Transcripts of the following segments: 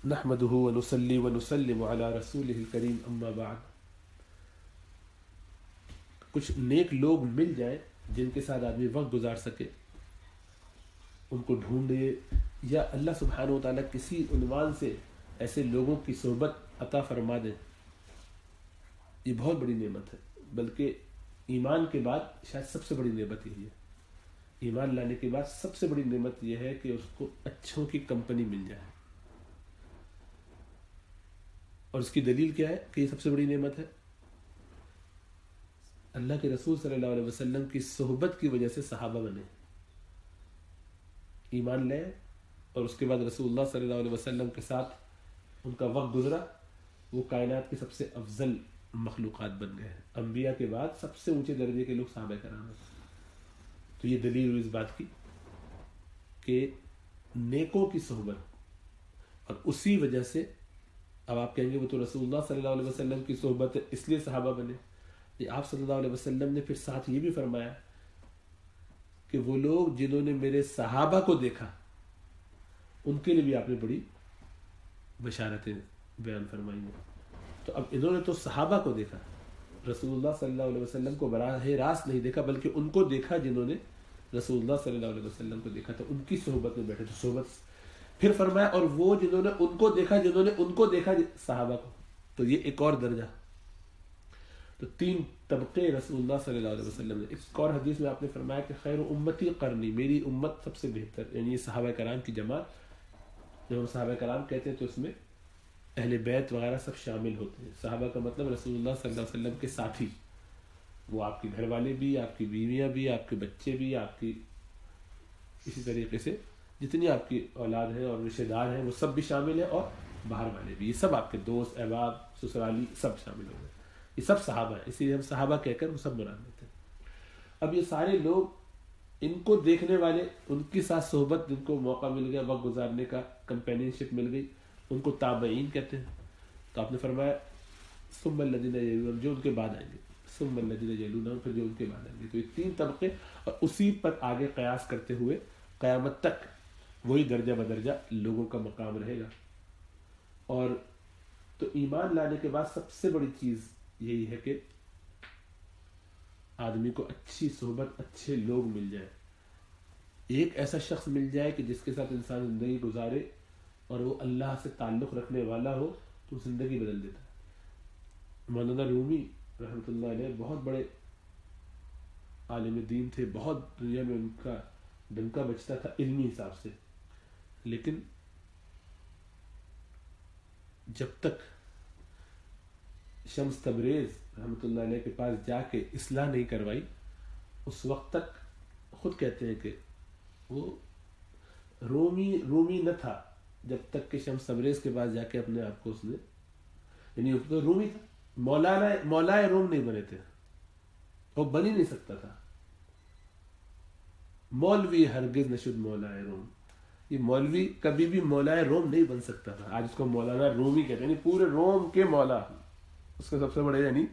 نحمده ونصلي ونسلم على رسوله الکریم اما بعد. کچھ نیک لوگ مل جائیں جن کے ساتھ آدمی وقت گزار سکے، ان کو ڈھونڈے، یا اللہ سبحانہ و تعالیٰ کسی عنوان سے ایسے لوگوں کی صحبت عطا فرما دیں، یہ بہت بڑی نعمت ہے. بلکہ ایمان کے بعد شاید سب سے بڑی نعمت یہی ہے. ایمان لانے کے بعد سب سے بڑی نعمت یہ ہے کہ اس کو اچھوں کی کمپنی مل جائے. اور اس کی دلیل کیا ہے کہ یہ سب سے بڑی نعمت ہے؟ اللہ کے رسول صلی اللہ علیہ وسلم کی صحبت کی وجہ سے صحابہ بنے، ایمان لے، اور اس کے بعد رسول اللہ صلی اللہ علیہ وسلم کے ساتھ ان کا وقت گزرا، وہ کائنات کے سب سے افضل مخلوقات بن گئے ہیں. انبیاء کے بعد سب سے اونچے درجے کے لوگ صحابہ کرام ہیں. تو یہ دلیل ہوئی اس بات کی کہ نیکوں کی صحبت، اور اسی وجہ سے اب آپ کہیں گے وہ تو رسول اللہ صلی اللہ علیہ وسلم کی صحبت ہے اس لیے صحابہ بنے. یہ آپ صلی اللہ علیہ وسلم نے پھر ساتھ یہ بھی فرمایا کہ وہ لوگ جنہوں نے میرے صحابہ کو دیکھا ان کے لیے بھی آپ نے بڑی بشارتیں بیان فرمائی ہیں. تو اب انہوں نے تو صحابہ کو دیکھا، رسول اللہ صلی اللہ علیہ وسلم کو براہ راست نہیں دیکھا، بلکہ ان کو دیکھا جنہوں نے رسول اللہ صلی اللہ علیہ وسلم کو دیکھا. تو ان کی صحبت میں بیٹھے. تو صحبت پھر فرمایا اور وہ جنہوں نے ان کو دیکھا، جنہوں نے ان کو دیکھا صحابہ کو. تو یہ ایک اور درجہ. تو تین طبقے رسول اللہ صلی اللہ علیہ وسلم نے. ایک اور حدیث میں آپ نے فرمایا کہ خیر امتی قرنی، میری امت سب سے بہتر، یعنی یہ صحابہ کرام کی جماعت. جب ہم صحابہ کرام کہتے ہیں تو اس میں اہل بیت وغیرہ سب شامل ہوتے ہیں. صحابہ کا مطلب رسول اللہ صلی اللہ علیہ وسلم کے ساتھی، وہ آپ کے گھر والے بھی، آپ کی بیویاں بھی، آپ کے بچے بھی، آپ کی اسی طریقے سے جتنی آپ کی اولاد ہیں اور رشتہ دار ہیں وہ سب بھی شامل ہیں، اور باہر والے بھی، یہ سب آپ کے دوست، احباب، سسرالی سب شامل ہو گئے. یہ سب صحابہ ہیں، اسی لیے ہم صحابہ کہہ کر وہ سب مراد لیتے ہیں. اب یہ سارے لوگ ان کو دیکھنے والے، ان کے ساتھ صحبت، جن کو موقع مل گیا وقت گزارنے کا، کمپینین شپ مل گئی، ان کو تابعین کہتے ہیں. تو آپ نے فرمایا ثم الذین یلونہم، جو ان کے بعد آئیں گے، ثم الذین یلونہم، پھر جو ان کے بعد آئیں گے. تو یہ تین طبقے، اور اسی پر آگے قیاس کرتے ہوئے قیامت تک وہی درجہ بدرجہ لوگوں کا مقام رہے گا. اور تو ایمان لانے کے بعد سب سے بڑی چیز یہی ہے کہ آدمی کو اچھی صحبت، اچھے لوگ مل جائیں. ایک ایسا شخص مل جائے کہ جس کے ساتھ انسان زندگی گزارے اور وہ اللہ سے تعلق رکھنے والا ہو تو زندگی بدل دیتا ہے. مولانا رومی رحمۃ اللہ علیہ بہت بڑے عالم دین تھے، بہت دنیا میں ان کا ڈنکا بجتا تھا علمی حساب سے. لیکن جب تک شمس تبریز رحمۃ اللہ علیہ کے پاس جا کے اصلاح نہیں کروائی، اس وقت تک خود کہتے ہیں کہ وہ رومی نہ تھا جب تک کہ شمس تبریز کے پاس جا کے اپنے آپ کو اس نے، یعنی وہ تو رومی تھا، مولا روم نہیں بنے تھے، وہ بن ہی نہیں سکتا تھا. مولوی ہرگز نشد مولا روم، یہ مولوی کبھی بھی مولا روم نہیں بن سکتا تھا. آج اس کو مولانا رومی کہتے ہیں، یعنی پورے روم کے مولا، اس کا سب سے بڑے یعنی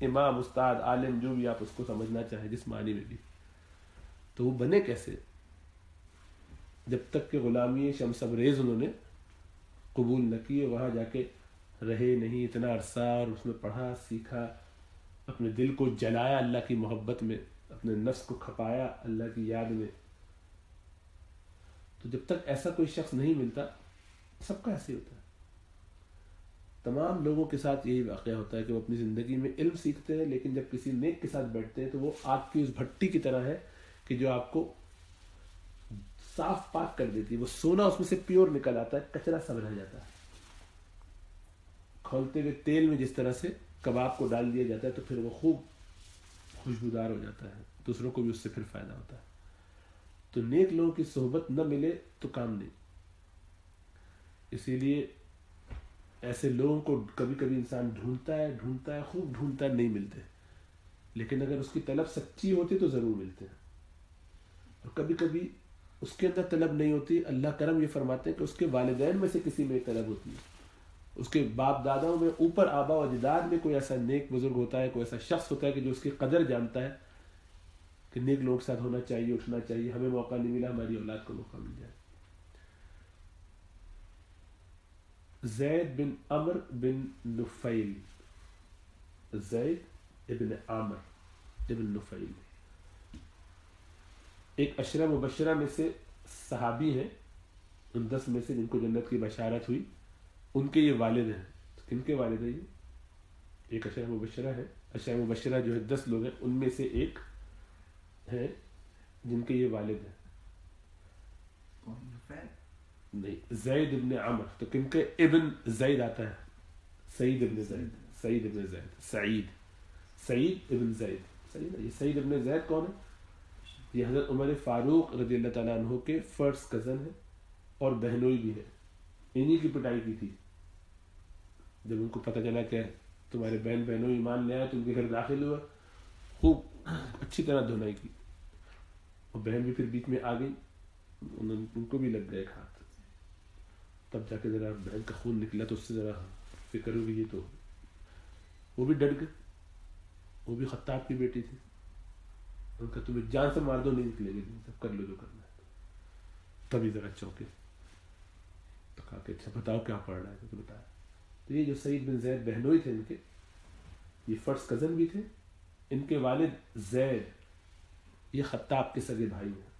امام، استاد، عالم، جو بھی آپ اس کو سمجھنا چاہیں جس معنی میں بھی. تو وہ بنے کیسے؟ جب تک کہ غلامی شمس تبریز انہوں نے قبول نہ کی، وہاں جا کے رہے نہیں اتنا عرصہ، اور اس میں پڑھا، سیکھا، اپنے دل کو جلایا اللہ کی محبت میں، اپنے نفس کو کھپایا اللہ کی یاد میں. تو جب تک ایسا کوئی شخص نہیں ملتا، سب کا ایسے ہوتا ہے. تمام لوگوں کے ساتھ یہی واقعہ ہوتا ہے کہ وہ اپنی زندگی میں علم سیکھتے ہیں، لیکن جب کسی نیک کے ساتھ بیٹھتے ہیں تو وہ آگ کی اس بھٹی کی طرح ہے کہ جو آپ کو صاف پاک کر دیتی ہے. وہ سونا اس میں سے پیور نکل آتا ہے، کچرا سب رہ جاتا ہے. کھولتے ہوئے تیل میں جس طرح سے کباب کو ڈال دیا جاتا ہے تو پھر وہ خوب خوشبودار ہو جاتا ہے، دوسروں کو بھی اس سے پھر فائدہ ہوتا ہے. تو نیک لوگوں کی صحبت نہ ملے تو کام نہیں. اسی لیے ایسے لوگوں کو کبھی کبھی انسان ڈھونڈتا ہے، خوب ڈھونڈتا ہے، نہیں ملتے. لیکن اگر اس کی طلب سچی ہوتی تو ضرور ملتے ہیں. اور کبھی کبھی اس کے اندر طلب نہیں ہوتی، اللہ کرم یہ فرماتے ہیں کہ اس کے والدین میں سے کسی میں طلب ہوتی ہے، اس کے باپ داداؤں میں، اوپر آبا و اجداد میں کوئی ایسا نیک بزرگ ہوتا ہے، کوئی ایسا شخص ہوتا ہے کہ جو اس کی قدر جانتا ہے کہ نیک لوگوں کے ساتھ ہونا چاہیے، اٹھنا چاہیے. ہمیں موقع نہیں ملا، ہماری اولاد کو موقع مل جائے. زید بن عمر بن نفیل، زید ابن عامر ابن نفیل ایک عشرہ مبشرہ میں سے صحابی ہیں، ان 10 میں سے جن کو جنت کی بشارت ہوئی، ان کے یہ والد ہیں. کن کے والد ہیں؟ یہ ایک عشرہ مبشرہ ہے. عشرہ مبشرہ جو ہے 10 لوگ ہیں، ان میں سے ایک ہے جن کے یہ والد ہیں. نہیں، زید ابن عمر. تو کن کے ابن زید آتا ہے؟ سعید ابن زید، سعید ابن زید، سعید ابن زید. صحیح نا؟ یہ سعید ابن زید کون ہے؟ یہ حضرت عمر فاروق رضی اللہ تعالیٰ عنہ کے فرسٹ کزن ہیں اور بہنوئی بھی ہے. انہی کی پٹائی کی تھی جب ان کو پتہ چلا کہ تمہارے بہن بہنوئی ایمان لے آئے تو ان کے گھر داخل ہوا، خوب اچھی طرح دھنائی کی. اور بہن بھی پھر بیچ میں آ گئی، ان کو بھی لگ گئے ایک ہاتھ. تب جا کے ذرا بہن کا خون نکلا تو اس سے ذرا فکر ہوئی. یہ تو وہ بھی ڈٹ گئے. وہ بھی خطاب کی بیٹی تھی. ان کا تمہیں جان سے مار دو نہیں نکلے گی، سب کر لو جو کرنا ہے. تبھی ذرا چوکے تو کہا کہ اچھا بتاؤ کیا پڑھ رہا ہے. تو بتایا. تو یہ جو سعید بن زید بہنوئی تھے ان کے، یہ فرسٹ کزن بھی تھے. ان کے والد زید یہ خطاب کے سگے بھائی ہیں.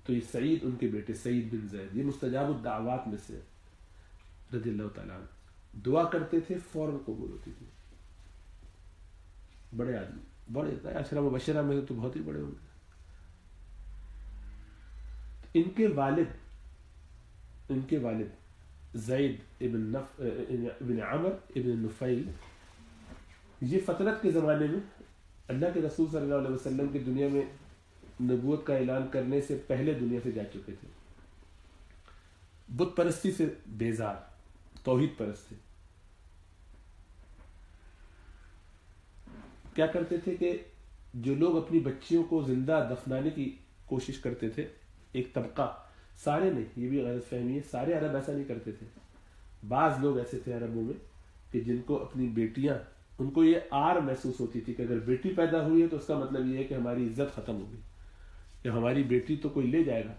تو یہ سعید ان کے بیٹے سعید بن زید، یہ مستجاب الدعوات میں سے رضی اللہ تعالیٰ عنہ. دعا کرتے تھے فوراً قبول ہوتی تھی. بڑے آدمی، بڑے عشرہ مبشرہ میں تو بہت ہی بڑے ہوں گے. ان کے والد زید ابن عمر ابن نفیل یہ فطرت کے زمانے میں اللہ کے رسول صلی اللہ علیہ وسلم کی دنیا میں نبوت کا اعلان کرنے سے پہلے دنیا سے جا چکے تھے. بت پرستی سے بیزار، توحید پرست تھے. کیا کرتے تھے کہ جو لوگ اپنی بچیوں کو زندہ دفنانے کی کوشش کرتے تھے، ایک طبقہ، سارے نہیں، یہ بھی غلط فہمی ہے، سارے عرب ایسا نہیں کرتے تھے. بعض لوگ ایسے تھے عربوں میں کہ جن کو اپنی بیٹیاں، ان کو یہ آر محسوس ہوتی تھی کہ اگر بیٹی پیدا ہوئی ہے تو اس کا مطلب یہ ہے کہ ہماری عزت ختم ہو گئی، کہ ہماری بیٹی تو کوئی لے جائے گا،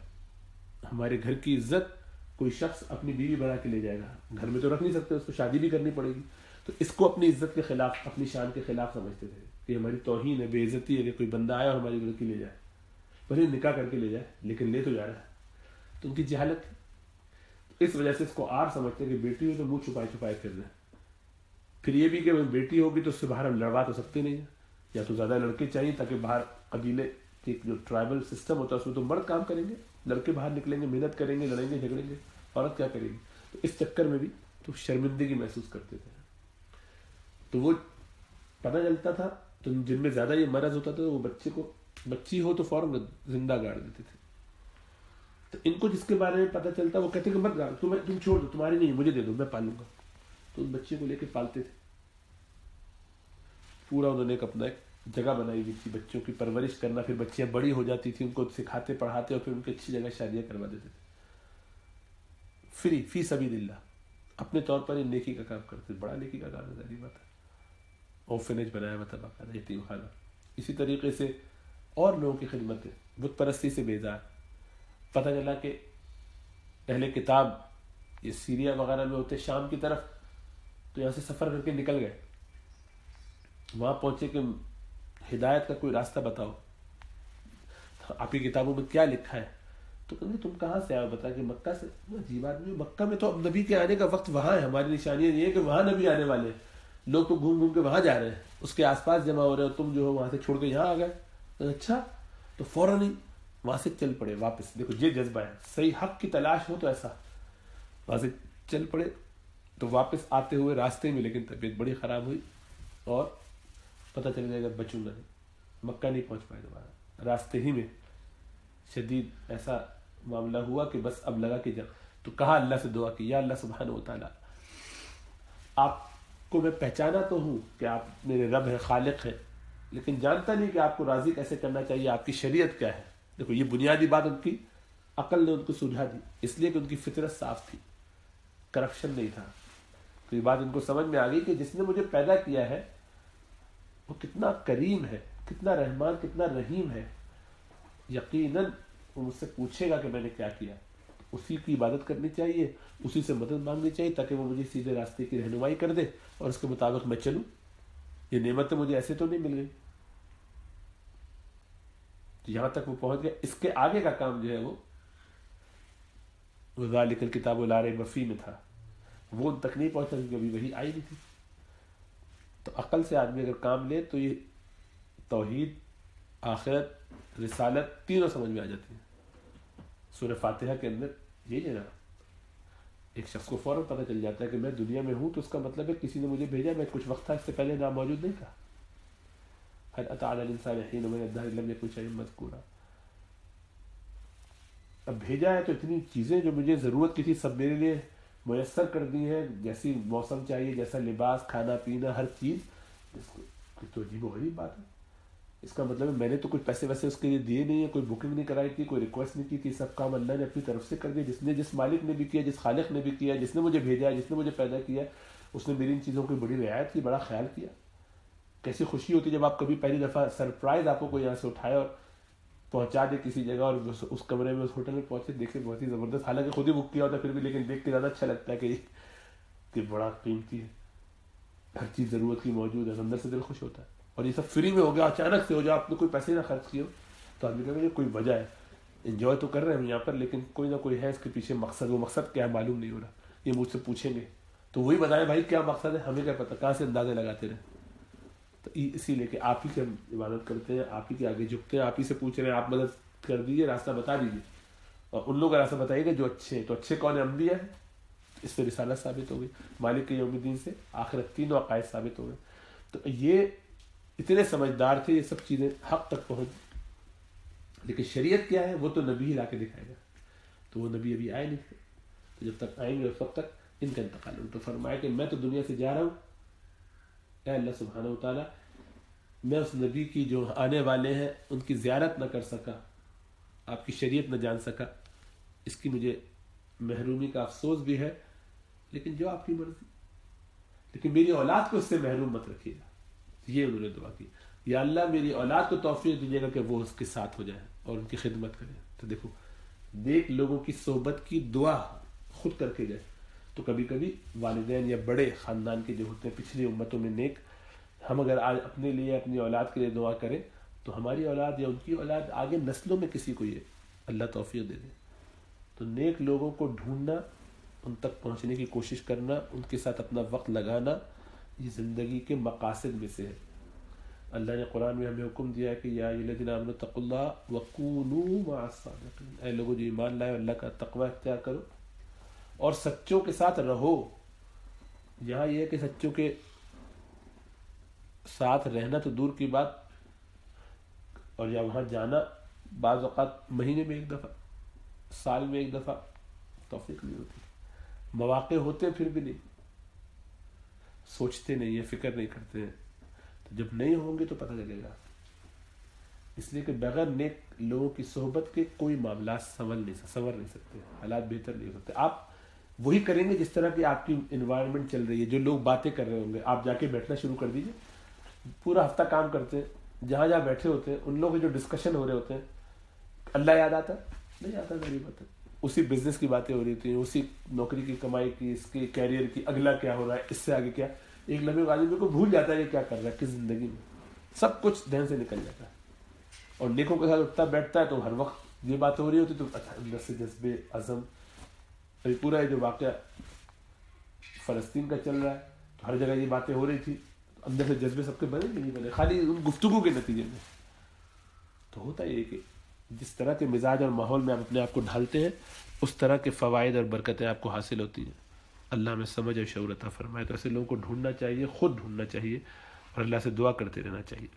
ہمارے گھر کی عزت کوئی شخص اپنی بیوی بنا کے لے جائے گا. گھر میں تو رکھ نہیں سکتے، اس کو شادی بھی کرنی پڑے گی. تو اس کو اپنی عزت کے خلاف، اپنی شان کے خلاف سمجھتے تھے کہ ہماری توہین ہے، بے عزتی ہے کہ کوئی بندہ آیا اور ہماری لڑکی لے جائے، بھلے نکاح کر کے لے جائے لیکن لے تو جا رہا ہے. تو ان کی جہالت تھی، اس وجہ سے اس کو آر سمجھتے کہ بیٹی ہو تو منہ چھپائے چھپائے پھر رہے. پھر یہ بھی کہ بیٹی ہوگی تو اس سے باہر ہم لڑوا تو سکتے نہیں ہیں، یا تو زیادہ لڑکے چاہیے تاکہ باہر قبیلے کی جو ٹرائبل سسٹم ہوتا ہے اس میں تو مرد کام کریں گے، لڑکے باہر نکلیں گے، محنت کریں گے، لڑیں گے، جھگڑیں گے، عورت کیا کرے گی. تو اس چکر میں بھی تو شرمندگی محسوس کرتے تھے. تو وہ پتہ چلتا تھا تو جن میں زیادہ یہ مرض ہوتا تھا وہ بچے کو، بچی ہو تو فوراً زندہ گاڑ دیتے تھے. تو ان کو جس کے بارے میں پتہ چلتا وہ کہتے کہ مت گاڑ، تم چھوڑ دو، تمہاری نہیں، مجھے دے دو، میں پالوں گا. تو اس بچے کو لے کے پالتے تھے. پورا انہوں نے ایک اپنا ایک جگہ بنائی ہوئی تھی بچوں کی پرورش کرنا. پھر بچیاں بڑی ہو جاتی تھی، ان کو سکھاتے پڑھاتے اور پھر ان کی اچھی جگہ شادیاں کروا دیتے تھے. فی سبیل اللہ، اپنے طور پر یہ نیکی کا کام کرتے. بڑا نیکی کا کام ہے، ظاہری بات ہے. اوفنیج بنایا ہوا تھا باقاعدہ، یتیم خانہ. اسی طریقے سے اور لوگوں کی خدمت ہے. بت پرستی سے بیزار. پتہ چلا کہ اہل کتاب یہ سیریا وغیرہ میں ہوتے شام کی طرف، تو یہاں سے سفر کر کے نکل گئے. وہاں پہنچے کہ ہدایت کا کوئی راستہ بتاؤ، آپ کی کتابوں میں کیا لکھا ہے. تو کہیں تم کہاں سے آئے؟ بتا کہ مکہ سے. عجیب آدمی، مکہ میں تو اب نبی کے آنے کا وقت وہاں ہے. ہماری نشانیاں یہ ہے کہ وہاں نبی آنے والے ہیں، لوگ تو گھوم گھوم کے وہاں جا رہے ہیں، اس کے آس پاس جمع ہو رہے ہیں، تم جو ہو وہاں سے چھوڑ کے یہاں آ گئے. اچھا. تو فوراً ہی وہاں سے چل پڑے واپس. دیکھو یہ جذبہ ہے، صحیح حق کی تلاش ہو تو ایسا وہاں سے چل پڑے. تو واپس آتے ہوئے راستے میں لیکن طبیعت بڑی خراب ہوئی اور پتہ چل جائے گا بچوں گا نہیں، مکہ نہیں پہنچ پائے دوبارہ. راستے ہی میں شدید ایسا معاملہ ہوا کہ بس اب لگا کہ تو کہا اللہ سے دعا کی، یا اللہ سبحانہ و تعالیٰ، آپ کو میں پہچانا تو ہوں کہ آپ میرے رب ہے، خالق ہے، لیکن جانتا نہیں کہ آپ کو راضی کیسے کرنا چاہیے، آپ کی شریعت کیا ہے. دیکھو یہ بنیادی بات ان کی عقل نے ان کو سلجھا دی، اس لیے کہ ان کی فطرت صاف تھی، کرپشن نہیں تھا. تو یہ بات ان کو سمجھ میں آ گئی کہ جس نے مجھے پیدا کیا ہے وہ کتنا کریم ہے، کتنا رحمان، کتنا رحیم ہے. یقیناً وہ مجھ سے پوچھے گا کہ میں نے کیا کیا. اسی کی عبادت کرنی چاہیے، اسی سے مدد مانگنی چاہیے تاکہ وہ مجھے سیدھے راستے کی رہنمائی کر دے اور اس کے مطابق میں چلوں. یہ نعمت مجھے ایسے تو نہیں مل گئی. تو یہاں تک وہ پہنچ گیا. اس کے آگے کا کام جو ہے وہ ذالک الکتاب لا ریب فیہ میں تھا، وہ ان تک نہیں پہنچا کیونکہ ابھی وحی آئی نہیں تھی. تو عقل سے آدمی اگر کام لے تو یہ توحید، آخرت، رسالت تینوں سمجھ میں آ جاتی ہیں. سورہ فاتحہ کے اندر یہی ہے نا، ایک شخص کو فوراً پتہ چل جاتا ہے کہ میں دنیا میں ہوں تو اس کا مطلب ہے کسی نے مجھے بھیجا، میں کچھ وقت تھا اس سے پہلے نام موجود نہیں تھا. هل أتى على الإنسان حين من الدهر لم يكن شيئا مذكورا. اب بھیجا ہے تو اتنی چیزیں جو مجھے ضرورت کی تھی سب میرے لیے میسر کر دی ہیں، جیسی موسم چاہیے، جیسا لباس، کھانا پینا، ہر چیز. اس کو تو عجیب و غریب بات ہے. اس کا مطلب ہے میں نے تو کچھ پیسے ویسے اس کے لیے دیے نہیں ہیں، کوئی بکنگ نہیں کرائی تھی، کوئی ریکویسٹ نہیں کی تھی. سب کام اللہ نے اپنی طرف سے کر دیا. جس نے، جس مالک نے بھی کیا، جس خالق نے بھی کیا، جس نے مجھے بھیجا، جس نے مجھے پیدا کیا، اس نے میری ان چیزوں کی بڑی رعایت کی، بڑا خیال کیا. کیسی خوشی ہوتی جب آپ کبھی پہلی دفعہ سرپرائز آپ کو کوئی یہاں سے اٹھائے اور پہنچا دے کسی جگہ، اور اس کمرے میں، اس ہوٹل میں پہنچے، دیکھے بہت ہی زبردست، حالانکہ خود ہی بک کیا ہوتا ہے پھر بھی، لیکن دیکھ کے زیادہ اچھا لگتا ہے کہ بڑا قیمتی ہے، ہر چیز ضرورت کی موجود ہے، اندر سے دل خوش ہوتا ہے. اور یہ سب فری میں ہو گیا، اچانک سے ہو جائے، آپ نے کوئی پیسے نہ خرچ کیے ہو، تو آدمی کہے گا کوئی وجہ ہے، انجوائے تو کر رہے ہیں ہم یہاں پر، لیکن کوئی نہ کوئی ہے اس کے پیچھے مقصد. وہ مقصد کیا ہے معلوم نہیں ہو رہا. یہ مجھ سے پوچھیں گے تو وہی بتائیں بھائی کیا مقصد ہے، ہمیں کیا پتہ، کہاں سے اندازے لگاتے رہے. تو اسی لیے کہ آپ ہی کی ہم عبادت کرتے ہیں، آپ ہی کے آگے جھکتے ہیں، آپ ہی سے پوچھ رہے ہیں، آپ مدد کر دیجیے، راستہ بتا دیجیے. اور ان لوگوں کا راستہ بتائیے گا جو اچھے ہیں. تو اچھے کون ہیں؟ انبیاء ہیں. اس سے رسالت ثابت ہو گئی، مالک یوم الدین سے آخرت، تینوں عقائد ثابت ہو گئے. تو یہ اتنے سمجھدار تھے، یہ سب چیزیں حق تک پہنچ. لیکن شریعت کیا ہے وہ تو نبی ہی لا کے دکھائے گا. تو وہ نبی ابھی آئے نہیں تھے، تو جب تک آئیں گے اس وقت تک ان کا انتقال ہو. تو فرمایا کہ میں تو دنیا سے جا رہا ہوں، اے اللہ سبحانہ وتعالیٰ میں اس نبی کی جو آنے والے ہیں ان کی زیارت نہ کر سکا، آپ کی شریعت نہ جان سکا، اس کی مجھے محرومی کا افسوس بھی ہے، لیکن جو آپ کی مرضی. لیکن میری اولاد کو اس سے محروم مت رکھیے گا. یہ انہوں نے دعا کی، یا اللہ میری اولاد کو توفیق دیجیے گا کہ وہ اس کے ساتھ ہو جائیں اور ان کی خدمت کریں. تو دیکھو، دیکھ لوگوں کی صحبت کی دعا خود کر کے جائے. تو کبھی کبھی والدین یا بڑے خاندان کے جو ہوتے ہیں پچھلی امتوں میں نیک، ہم اگر آج اپنے لیے، اپنی اولاد کے لیے دعا کریں تو ہماری اولاد یا ان کی اولاد آگے نسلوں میں کسی کو یہ اللہ توفیق دے دے. تو نیک لوگوں کو ڈھونڈنا، ان تک پہنچنے کی کوشش کرنا، ان کے ساتھ اپنا وقت لگانا، یہ زندگی کے مقاصد میں سے ہے. اللہ نے قرآن میں ہمیں حکم دیا ہے کہ یا ایھا الذین آمنوا اتقوا اللہ وکونوا مع الصادقین. اے لوگوں جو ایمان لائے، اللہ کا تقوی اختیار کرو اور سچوں کے ساتھ رہو. یہاں یہ ہے کہ سچوں کے ساتھ رہنا تو دور کی بات، اور یا وہاں جانا بعض اوقات مہینے میں ایک دفعہ، سال میں ایک دفعہ توفیق نہیں ہوتی. مواقع ہوتے ہیں پھر بھی نہیں، سوچتے نہیں ہیں، فکر نہیں کرتے ہیں. تو جب نہیں ہوں گے تو پتہ چلے گا. اس لیے کہ بغیر نیک لوگوں کی صحبت کے کوئی معاملات سنور نہیں سکتے، حالات بہتر نہیں ہو سکتے. آپ وہی کریں گے جس طرح کی آپ کی انوائرمنٹ چل رہی ہے. جو لوگ باتیں کر رہے ہوں گے، آپ جا کے بیٹھنا شروع کر دیجئے. پورا ہفتہ کام کرتے ہیں، جہاں جہاں بیٹھے ہوتے ہیں ان لوگوں کے جو ڈسکشن ہو رہے ہوتے ہیں، اللہ یاد آتا نہیں آتا، میری بات ہے. اسی بزنس کی باتیں ہو رہی تھیں، اسی نوکری کی کمائی کی، اس کی کیریئر کی، اگلا کیا ہو رہا ہے، اس سے آگے کیا. ایک لمحے بعد آدمی کو بھول جاتا ہے کہ کیا کر رہا ہے کس زندگی میں، سب کچھ ذہن سے نکل جاتا ہے. اور نیکوں کے ساتھ اٹھتا بیٹھتا ہے تو ہر وقت یہ باتیں ہو رہی ہوتی، تو اچھا اندر سے جذبے عزم. ابھی پورا یہ جو واقعہ فلسطین کا چل رہا ہے تو ہر جگہ یہ باتیں ہو رہی تھی، اندر سے جذبے سب کے بنے نہیں بنے، خالی ان گفتگو کے نتیجے میں. تو ہوتا یہ کہ جس طرح کے مزاج اور ماحول میں آپ اپنے آپ کو ڈھالتے ہیں، اس طرح کے فوائد اور برکتیں آپ کو حاصل ہوتی ہیں. اللہ ہمیں سمجھ اور شعور عطا فرمائے. تو ایسے لوگوں کو ڈھونڈنا چاہیے، خود ڈھونڈنا چاہیے، اور اللہ سے دعا کرتے رہنا چاہیے.